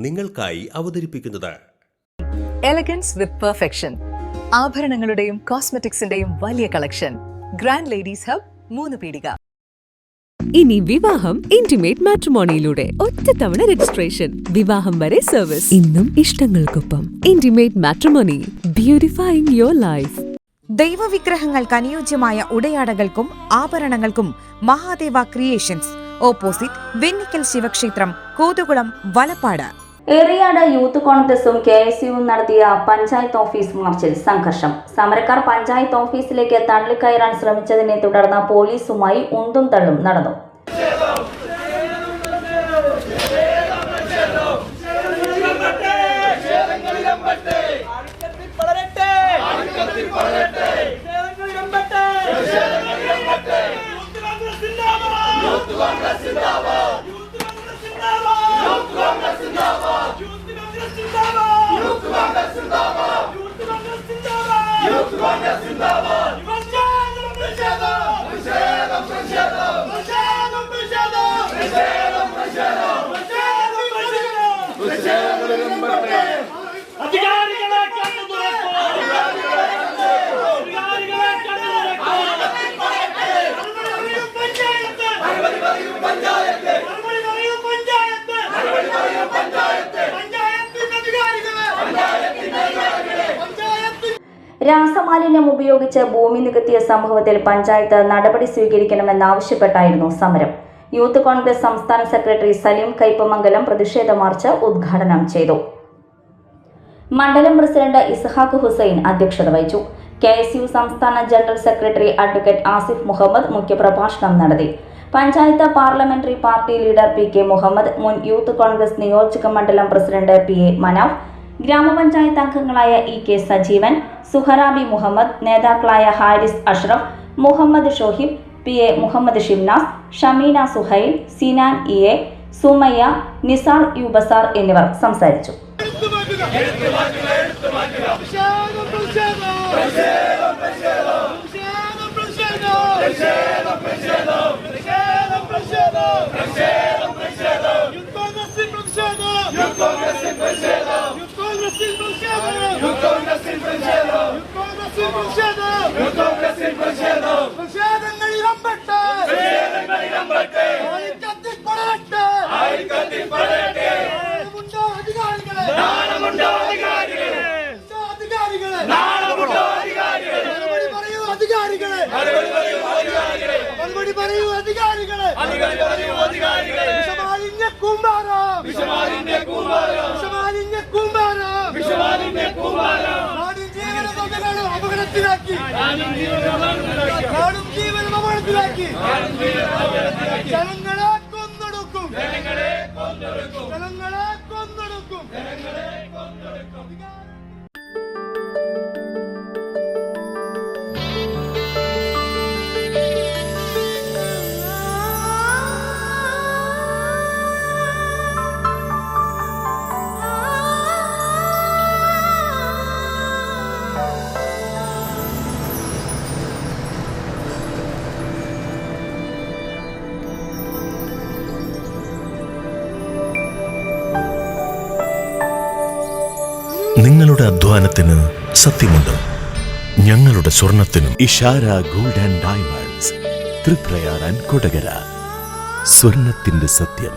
നിങ്ങൾക്കായി അവതരിപ്പിക്കുന്നത് എലഗൻസ് വിത്ത് പെർഫെക്ഷൻ. ആഭരണങ്ങളുടെയും കോസ്മെറ്റിക്സിന്റെയും വലിയ കളക്ഷൻ. ഗ്രാൻഡ് ലേഡീസ് ഹബ്, 3 പീടിക. ഇനി വിവാഹം ഇന്റിമേറ്റ് മാട്രിമോണിയിലൂടെ ഒറ്റത്തവണ രജിസ്ട്രേഷൻ, വിവാഹം വരെ സർവീസ്. ഇന്നും ഇഷ്ടങ്ങൾക്കൊപ്പം ഇന്റിമേറ്റ് മാട്രിമോണി, ബ്യൂട്ടിഫൈയിങ് യുവർ ലൈഫ്. ദൈവവിഗ്രഹങ്ങൾക്ക് അനുയോജ്യമായ ഉടയാടകൾക്കും ആഭരണങ്ങൾക്കും മഹാദേവ ക്രിയേഷൻസ്, ഓപ്പോസിറ്റ് വെന്നിക്കൽ ശിവക്ഷേത്രം, കോതുകുളം, വലപ്പാട്. ഏറിയാട് യൂത്ത് കോൺഗ്രസും KSUവും നടത്തിയ പഞ്ചായത്ത് ഓഫീസ് മാർച്ചിൽ സംഘർഷം. സമരക്കാർ പഞ്ചായത്ത് ഓഫീസിലേക്ക് തള്ളിക്കയറാൻ ശ്രമിച്ചതിനെ തുടർന്ന് പോലീസുമായി ഉന്തും തള്ളും നടന്നു. രാസമാലിന്യം ഉപയോഗിച്ച് ഭൂമി നികത്തിയ സംഭവത്തിൽ പഞ്ചായത്ത് നടപടി സ്വീകരിക്കണമെന്നാവശ്യപ്പെട്ടായിരുന്നു സമരം. യൂത്ത് കോൺഗ്രസ് സംസ്ഥാന സെക്രട്ടറി സലീം കൈപ്പമംഗലം പ്രതിഷേധ മാർച്ച് ഉദ്ഘാടനം ചെയ്തു. മണ്ഡലം പ്രസിഡന്റ് ഇസ്ഹാഖ് ഹുസൈൻ അധ്യക്ഷത വഹിച്ചു. KSU സംസ്ഥാന general secretary advocate Asif Muhammad മുഖ്യപ്രഭാഷണം നടത്തി. Panchayat parliamentary party leader PK Muhammad, മുൻ യൂത്ത് കോൺഗ്രസ് നിയോജക മണ്ഡലം പ്രസിഡന്റ് PA മനാഫ്, ഗ്രാമപഞ്ചായത്ത് അംഗങ്ങളായ EK സജീവൻ, സുഹറാബി മുഹമ്മദ്, നേതാക്കളായ ഹാരിസ് അഷ്റഫ്, മുഹമ്മദ് ഷോഹിബ്, PA മുഹമ്മദ് ഷിംനാസ്, ഷമീന സുഹൈൽ, സിനാൻ EA, സുമയ്യ, നിസാർ യുബസാർ എന്നിവർ സംസാരിച്ചു. നിങ്ങളുടെ അധ്വാനത്തിന് സത്യമുണ്ട്. ഞങ്ങളുടെ സ്വർണത്തിനും. Ishara gold and diamonds, Triprayar and Kodakara. സ്വർണത്തിന്റെ സത്യം.